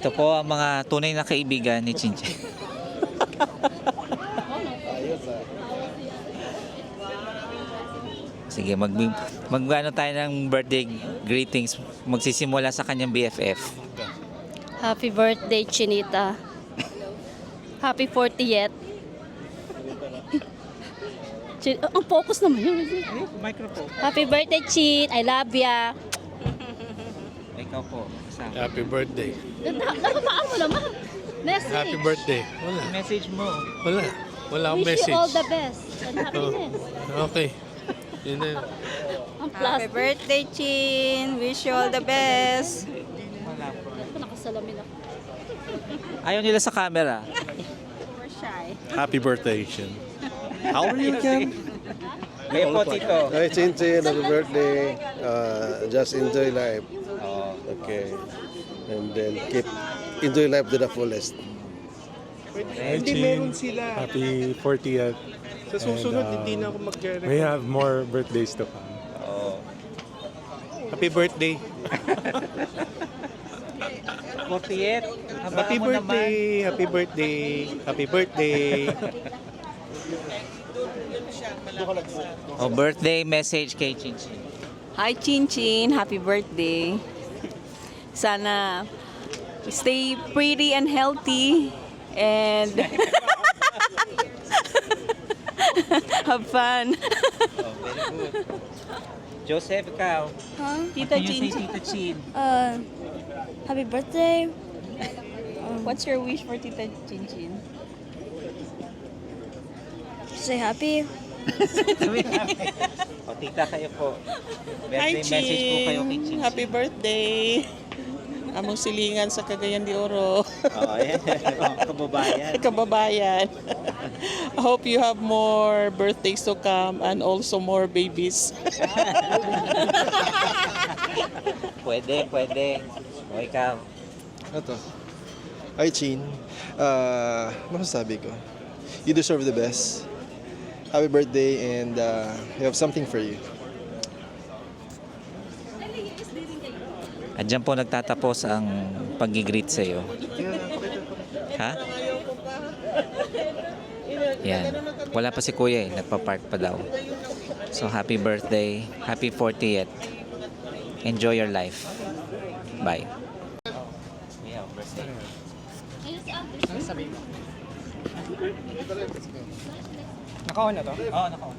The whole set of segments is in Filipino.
Ito po ang mga tunay na kaibigan ni Chinchin. Sige, mag-ano tayo ng birthday greetings. Magsisimula sa kanyang BFF. Happy birthday, Chinita. Happy 40th. Ang focus naman yun. Microphone. Happy birthday, Chin. I love ya. Ikaw po. Kasama. Happy birthday. Nakataan mo naman. Message. Happy birthday. Wala. Message mo. Wala. Wala akong Wish message. you all the best and happiness. Okay. Yun na yun. Ang Happy plastic. birthday, Chin. Wish you all the best. Wala po. Nakasalamin ako. Ayaw nila sa camera. We're shy. Happy birthday, Shin. How old are you again? Kayo po, Tito. Hi, Chinchin. Happy birthday. Just enjoy life. Oh. Okay. And then enjoy life to the fullest. Hi, Chin. Happy 40th. Sa susunod, And, hindi na ako mag-record. We have more birthdays to come. Oh. Happy birthday. 40th. Happy birthday. Happy birthday. Happy birthday. Oh, birthday message kay Chinchin. Hi, Chin Chin. Happy birthday. Sana stay pretty and healthy and have fun. Oh, very good. Joseph, ikaw. Tita What can you say, Chin. Tita Chin? Happy birthday. What's your wish for Tita Chin Chin? Say happy. O, tita, kayo po. Hi, Birthday message po kayo kay Chin. Chinchin. Happy birthday. Among silingan sa Cagayan de Oro. Oo, ayan. Kababayan. Kababayan. I hope you have more birthdays to come and also more babies. Pwede, pwede. O, ikaw. Ito. Hi, Chin. Masasabi ko? You deserve the best. Happy birthday and we have something for you. At dyan po nagtatapos ang pag-greet sa iyo. Ha? Yan. Wala pa si Kuya eh. Nagpa-park pa daw. So, happy birthday. Happy 40th. Enjoy your life. Bye. Yeah, birthday. Naka-on na to? Oo, naka-on.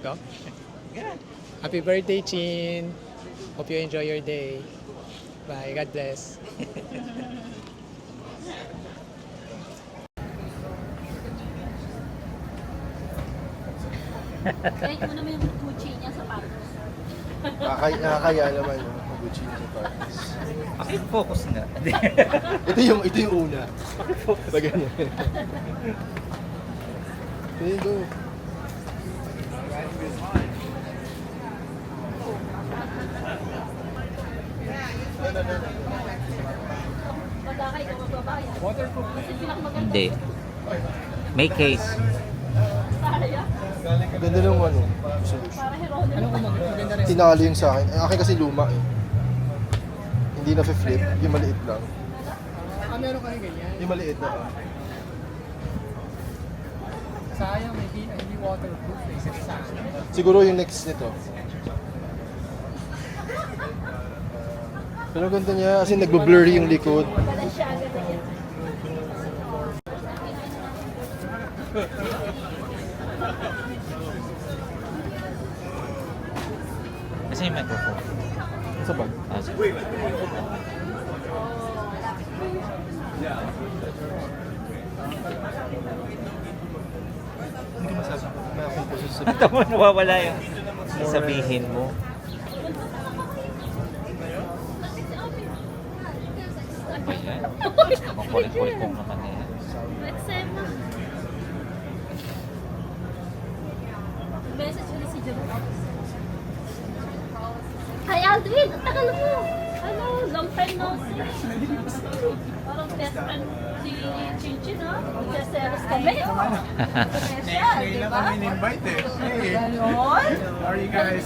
Go? Happy birthday, Chin. Hope you enjoy your day. Bye. God bless. Kahit mo naman yung Gucci niya sa patos. Nakakaya naman yung Gucci sa Paris. Pakifocus nga. Ito yung una. Na ganyan. There you go. Pagkaka ikaw magbabayad. Kasi pinakamaganda. Hindi. May case. Ganda ng ano. Para heroin. Ano kung maganda rin? Tinalo yung sa akin. Ang akin kasi luma eh. Hindi na flip. Yung maliit lang. Meron ka rin ganyan. Yung maliit na. Sayang, hindi waterproof. Isa sa Siguro yung next nito. Pero ganda niya. Kasi nagbo-blurry yung likod. Kasi yung microphone. Sa bag. Ah, sige. Hindi ko masasabi. Ito mo nawawala yung sasabihin mo. Ano ba yan? Makulit-kulit kong naman na yan. Rexema. Message ulit si Jerome. Hi Aldwin, ang tagal mo. Ano, long time no see. Parang best friend si Chinchin, no? Magsaselos kami. Special, di ba? in-invite eh. Hey, Ganon. how are you guys?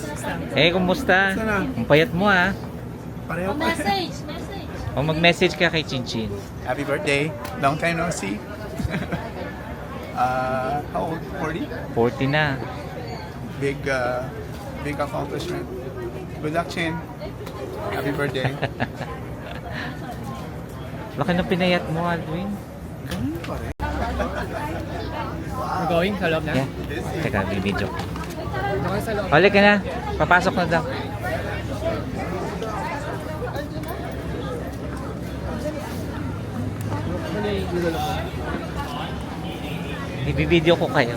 Eh, kumusta? Ang payat mo ah. Pareho Oh, message, message. O mag-message ka kay Chinchin. Happy birthday. Long time no see. How old? 40? 40 na. Big accomplishment. Good luck, Chin. Happy birthday. Laki na pinayat mo, Aldwin. We're going sa loob na? Yeah. Teka, bibidyo ko. Okay, sa loob. Halik ka na. Papasok na daw. Ibibidyo ko kayo.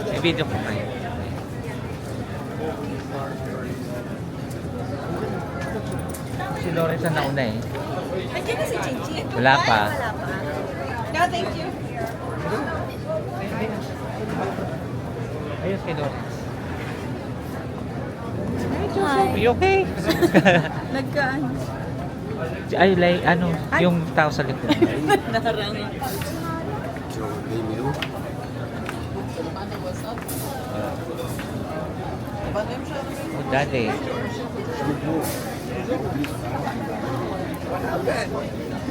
Ibibidyo ko kayo. Si Lawrence ang nauna eh. Nandiyan na si Chinchin. Wala pa. Wala pa. No, thank you. Ayos kay Lawrence. Hi. Are you okay? Nagkaan. Ay, like, ano, yung tao sa likod. Nakarang. Oh, daddy.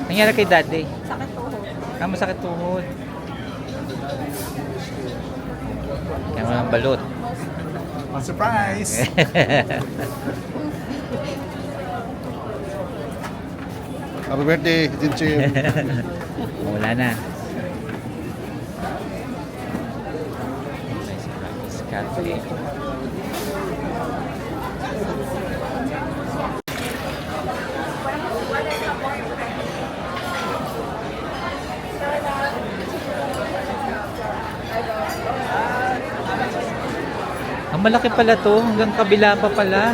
Nangyari kay daddy? Sakit tuhod. Masakit tuhod. Kaya mo ng balot. Surprise! Happy birthday, Chinchin. Wala na. Catholic. Ang malaki pala to, hanggang kabila pa pala.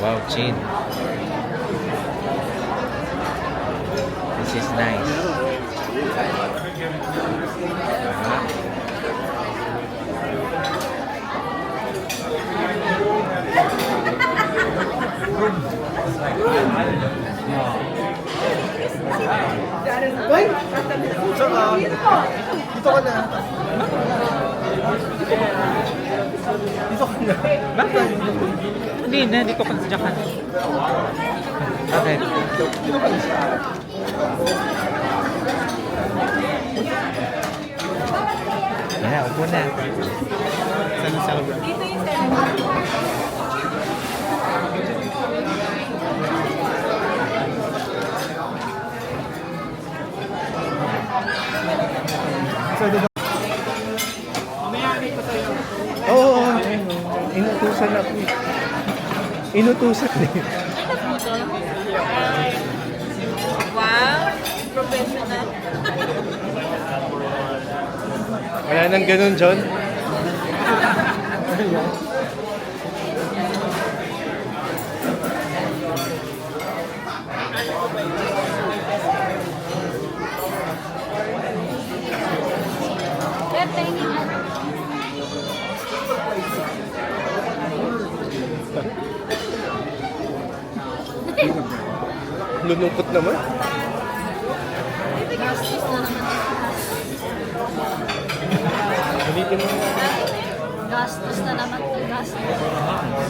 Wow, Chin. This is nice. Dito ka na. Bakit? Hindi na, dito ka sa Japan. Bakit? Yan, upo na. Oo, inutusan ako. Inutusan eh. Wow. Professional. Wala nang ganun, John. Kaya tingin na. Lunungkot naman. Gastos na naman. Ulitin mo. Gastos na naman. Gastos.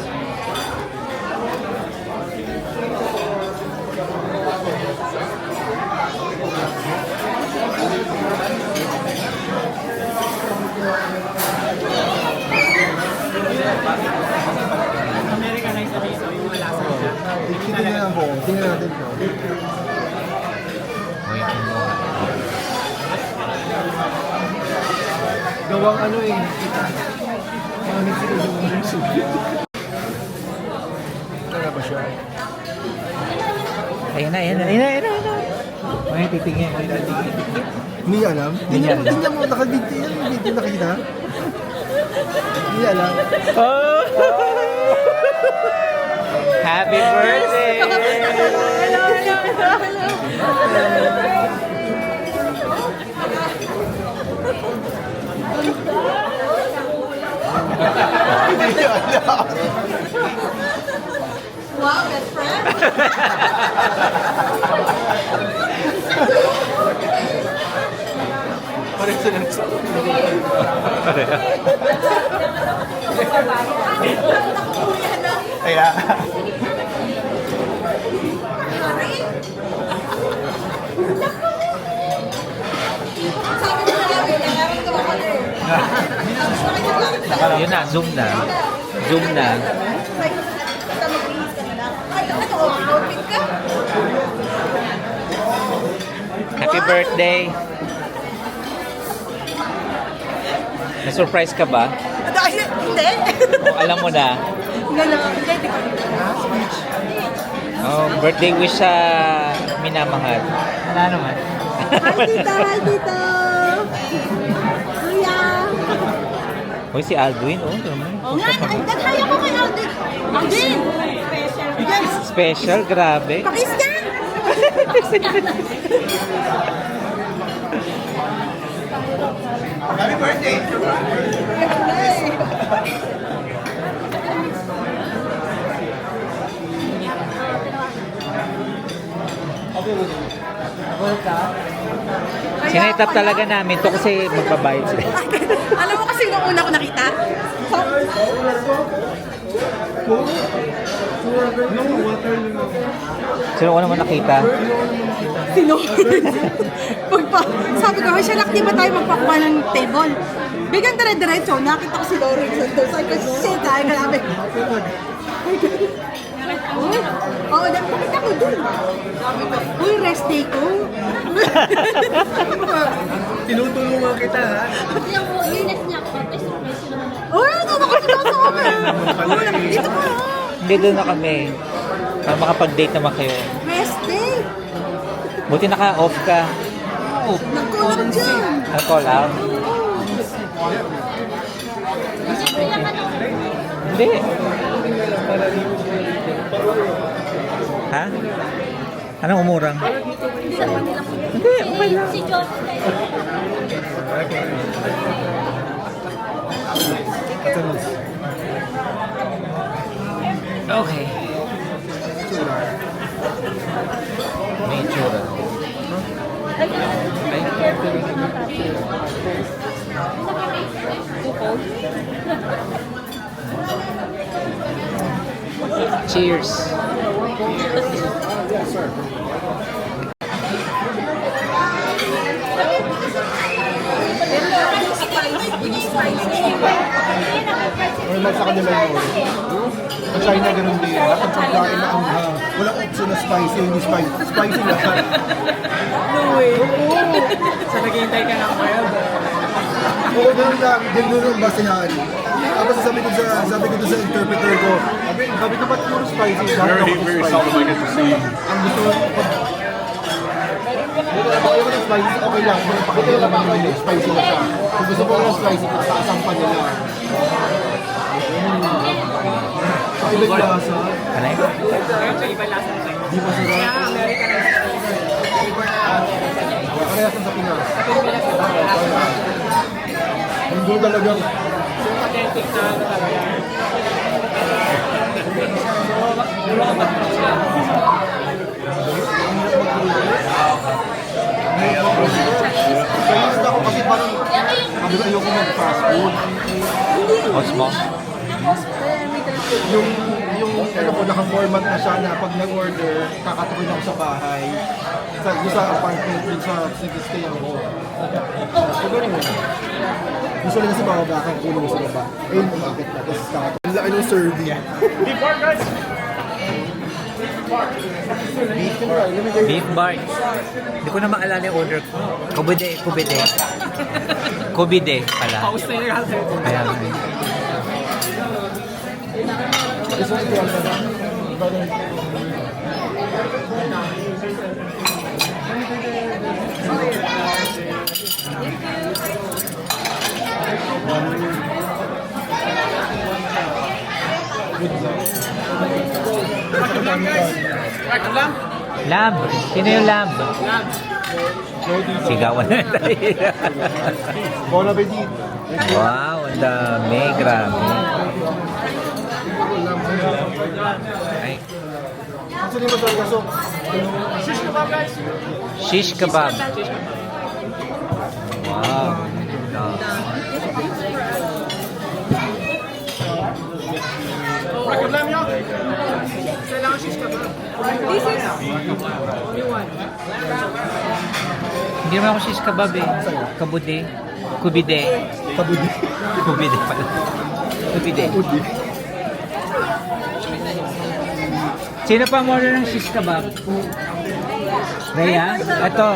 Tingnan na po. Tingnan natin po. Gawang ano eh. Mga nagsilo yung muso. Tara ba siya? Ayan na, ayan na, ayan na, ayan na. May titingin. Hindi niya alam. Hindi niya mo nakabigti yan. Hindi niya nakita. Hindi niya alam. Happy birthday! Wow, best friend. Yun na, zoom na. Zoom na. Happy birthday! Na-surprise ka ba? Hindi. O, alam mo na. Hindi ko. Oh, birthday wish sa minamahal. Wala naman. Hi, tita! Hi, tita! Kuya! Hoy, si Aldwin. Oh, naman. Oo nga, nagkaya ko kay Aldin. Aldin! Yes! Special, grabe. Pakistan! Sinetap talaga namin to kasi magbabayad sila. Alam mo kasi nung una ko nakita? Sino ko naman nakita? Sino? Sabi ko, siya di ba tayo magpakuha ng table? Bigyan dire-diretso, nakita ko si Lawrence doon. Sabi ko, shit, ay grabe. Oo, nakita ko doon. Sabi ko, uy, rest day ko. Tinutulungan kita, ha? Yung unit niya ako, surprise ko naman. Uy, ano ako sinasabi? Dito pa. Hindi, doon na kami. Para makapag-date naman kayo. Rest day. Buti naka-off ka. Nagkulang dyan. Nag-call out. Hindi. Ha? Anong umurang? Hindi, okay lang. Si John. Okay. May itsura. Cheers. Normal sa kanila yun. Sa China, ganun din. Lahat ng pagkain na anghang. Walang option na spicy, hindi spicy. Spicy lahat. So naghihintay ka ng mild. Oo, ganun lang. Din doon ang basihan. Tapos sabi ko sa interpreter ko, sabi ko, ba't puro spicy? Very, very seldom I get to see. Ang gusto ko, ayaw ko ng spicy, okay lang. Kung pakita naman nila yung spicy na siya. Kung gusto ko ng spicy, taasan pa nila. Sa ibig lasa, Ano yun? di masarap. Karehas sa Pinas. Hindi talagang kaya ako kasi parang sabi ko ayoko mag-fast food. Osmo? Yung ano ko, naka-format na siya na pag nag-order, kakatukoy ako sa bahay. Sa apartment, dun sa stay ako. So, ganun mo. Gusto nila sa baba kang kunin mo sa baba. Ayun, umakit na. Tapos kakatukoy. Ang laki ng serving. Beef bar. Hindi ko na maalala yung order ko. Kubide. Kubide pala. Kaya Gusto ko ito Lamb. Sino yung lamb? Sigawan na tayo. Bon appetit. Wow, ang dami. Grabe. Ay, Ano yung masarap kaso? shish kebab. Wow. Hindi naman ako shish kebab eh. Kabude. Kubide. Kabudi. Kubide pala. Kubide. Kabudi. Sino pa ang order ng shish kebab? Rhea? Ito.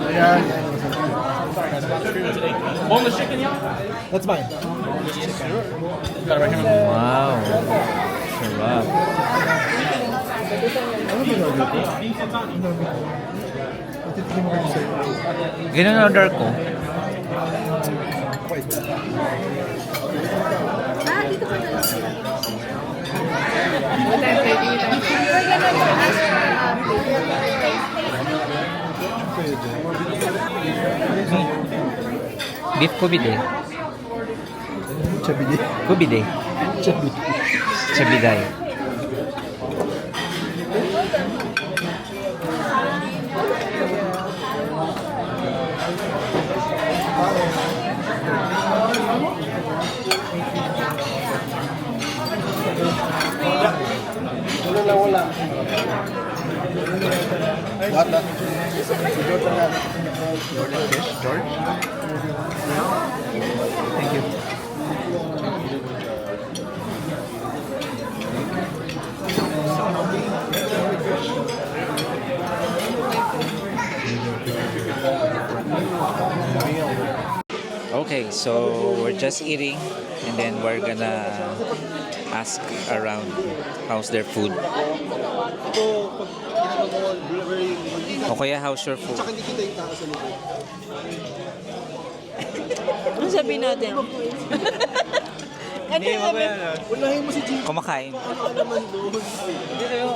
Ayan. That's mine. Wow. Sarap. Ganun ang order ko. Beef kubide. Chabidi. Kubide. Chabidi. Chabiday. Wala na wala. Lahat. Si George na lang. George? Thank you. Okay, so we're just eating and then we're gonna ask around how's their food. O kaya how's your food? Tsaka hindi kita yung tao sa likod. Ano sabihin natin? Ano sabihin? Unahin mo si Jim. Kumakain. Ano ka naman doon?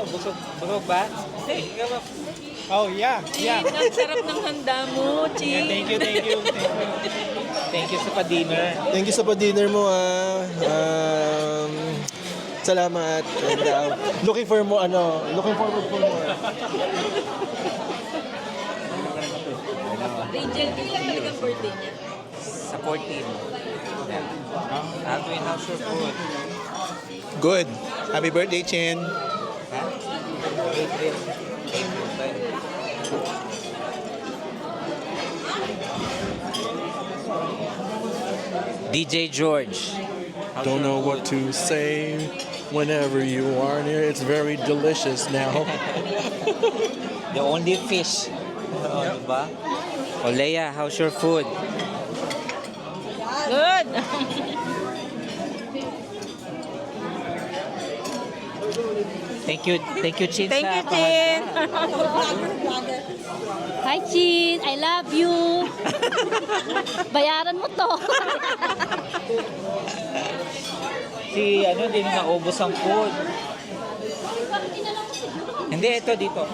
Busog ba? Oh, yeah. Chin, ang sarap ng handa mo, Chin. Thank you. Thank you sa pa-dinner. Thank you sa pa-dinner mo salamat. And, looking forward for more. Rachel, kailan talagang birthday niya? Sa 14. Alvin, how's your food? Good. Happy birthday, Chin. April. DJ George. Don't know what to say whenever you are near. It's very delicious now. The only fish. Diba? O Leia, how's your food? Good! Thank you, Chin. Thank sa you, Chin! Hi, Chin. I love you. Bayaran mo to. Hindi na naubos ang food. Hindi, ito dito.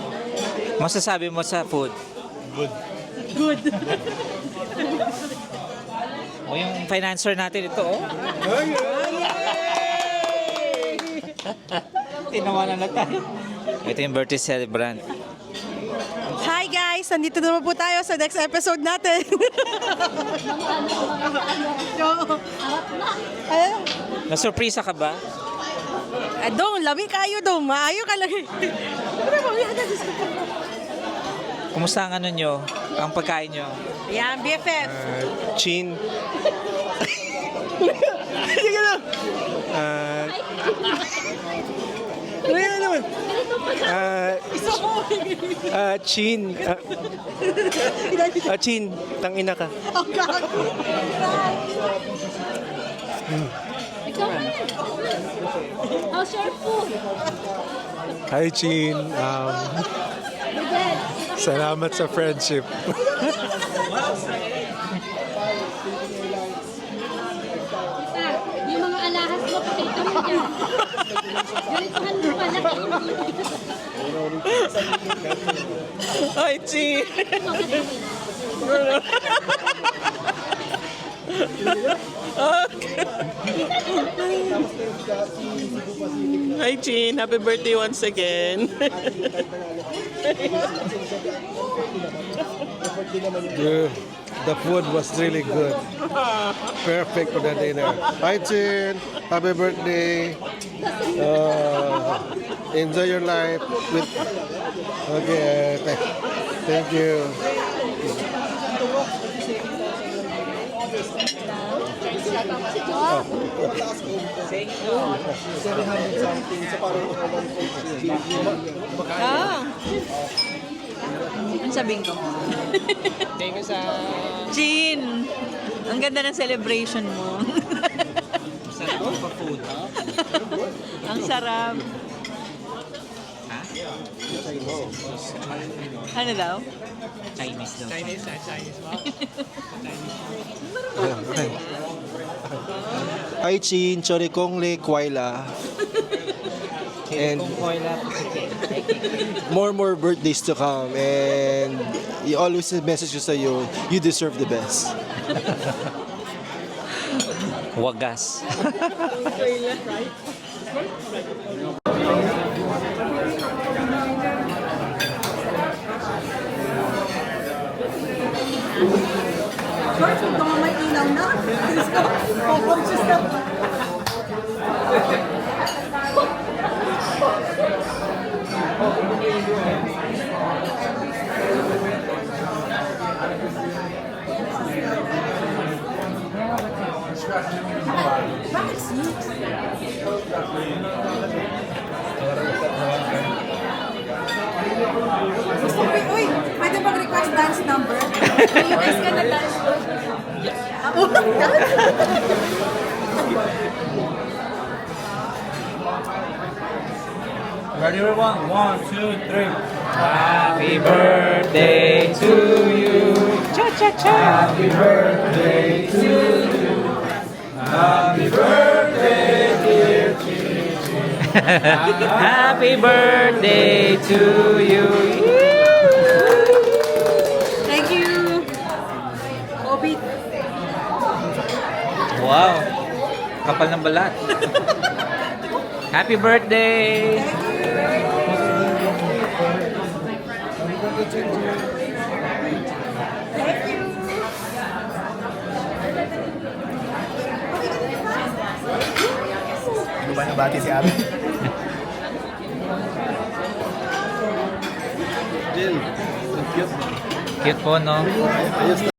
Masasabi mo sa food? Good. O yung financer natin ito, oh. Tinawanan na tayo. Ito yung birthday celebrant. Hi guys! Nandito naman po tayo sa next episode natin. Na-surpresa ka ba? Dong, lami kayo dong. Maayo ka lang. Kumusta ang ano nyo? Ang pagkain nyo? Yan, BFF. Chin. Ano naman? Chin. Chin, tangina ka. How's your food? Hi, Chin. Salamat sa friendship. Yung mga Ganituhan mo pala. Hi, Chin. Hi, Chin. Happy birthday once again. The food was really good. Perfect for the dinner. Hi, Chin. Happy birthday. Enjoy your life. Okay. Thank you. Ang sabihin ko? Thank you sa... Jean! Ang ganda ng celebration mo. Ang sarap. Ano daw? Chinese daw. Chinese. Hi Chin, Chori Kong Le Kwaila. And more birthdays to come, and he always messages to you, you deserve the best. Wagas. George, huwag ka may ilaw na. Diyos ko, conscious na. Bakit six? Gusto ko, uy, pwede mag-request dance number? Request ka na dance number? Ako lang yan? Ready, everyone? 1, 2, 3. Happy birthday to you. Cha-cha-cha. Happy birthday to you. Happy birthday, dear Chichi. Happy birthday to you. Thank you. Obi. Wow. Kapal ng balat. Happy birthday. Ano ba nabati si Abby? Jill, cute. Cute po, no? Ayos na.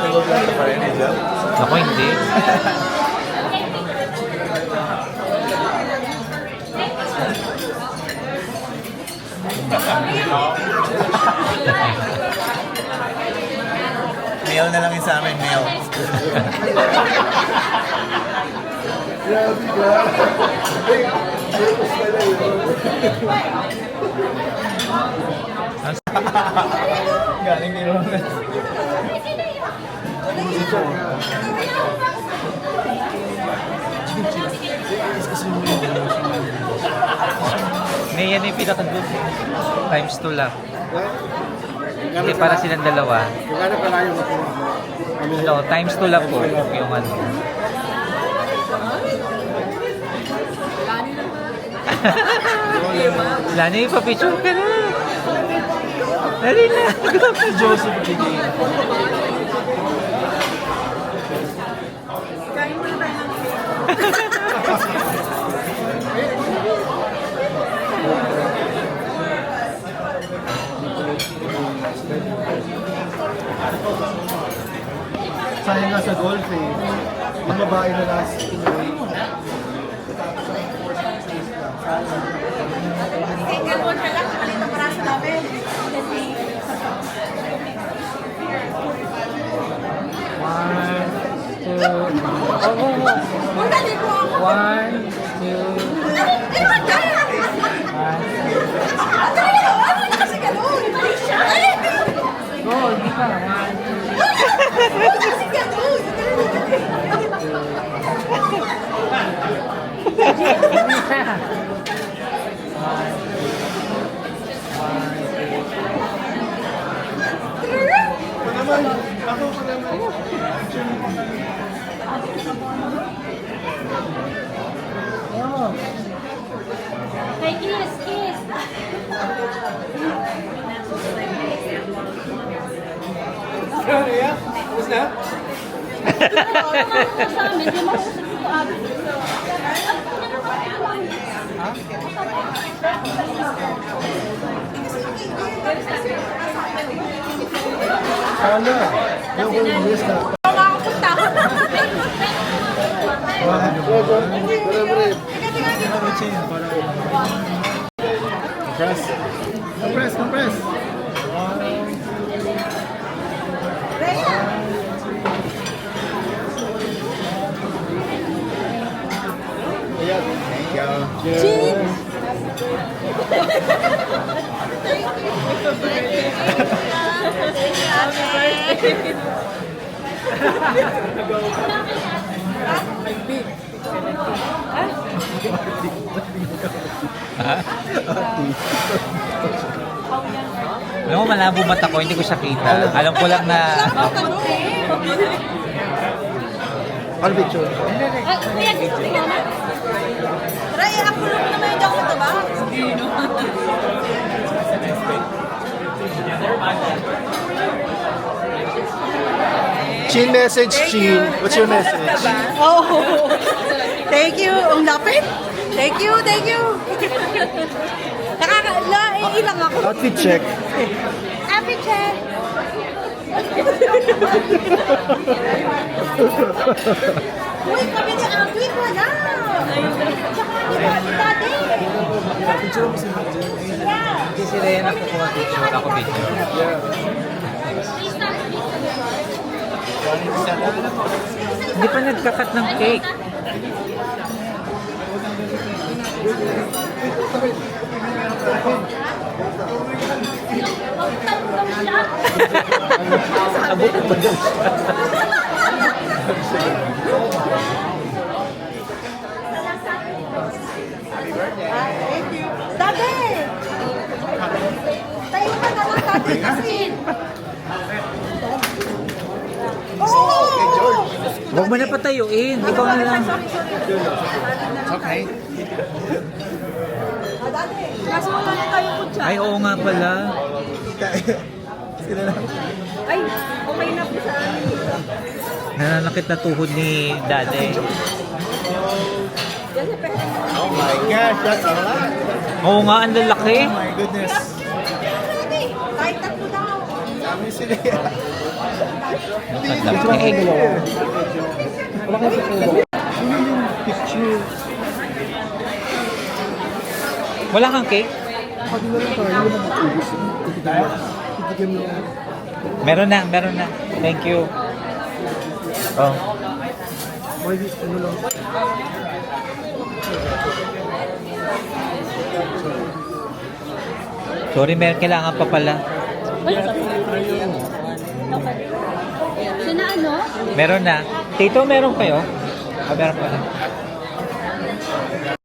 Nag-vlog pa rin, Jill? Ako hindi. Mail na lang yun sa amin, mail. Galing ni Ronald. May yan yung pinaka-good. Times 2 lang. Hindi para silang dalawa. Magkano pala yung No, times 2 lang po yung ano. Lani, papicture ka na. Dali na. Joseph Gigi. Sayang nga sa golf eh. Yung babae na last Pinoy. Single one ka lang, kalito para sa namin. Dali ko ako. 1, 2, Ano ba dyan? Dali ko, ano na kasi gano'n? Go, hindi pa. 1, 2. Ano kasi gano'n? Sana. Yung English na. Makakapunta. Compress, compress. Ayan. Thank you. Alam mo, malabo mata ko, hindi ko siya kita. Alam ko lang na... Ano picture? Kuya, gusto mo na? Ray, ako lang naman yung ako ito ba? Chin message, Chin. What's your message? Oh, thank you. Ang lapit. Thank you, thank you. Ilang ako. Outfit check. Happy check. Uy, kami ni Alvin, wala. Tsaka ni Daddy. Hindi si Rhea na kukuha picture. Ako picture. Hindi pa nagkakat ng cake. Abot pa dyan. Thank you. Daddy! Tayo ka na lang, Daddy, kasi. Oh! Huwag mo na patayuin. Ikaw na lang. Okay. Daddy, kaso wala na tayo po dyan. Ay, oo nga pala. Ay, okay na po sa amin. Nananakit na tuhod ni Daddy. Oh my gosh, that's a lot. Oo nga, ang lalaki. Oh my goodness. Kahit tatlo daw. Sabi sila. Nakalaki. Wala kasi po. Ano yung picture? Wala kang cake? Pati na lang tayo. Wala na ubus. Titigyan mo lang. Meron na, meron na. Thank you. Oh. May ano lang. Sorry, meron kailangan pa pala. Sina ano? Meron na. Tito, meron kayo? Ah, meron pa na.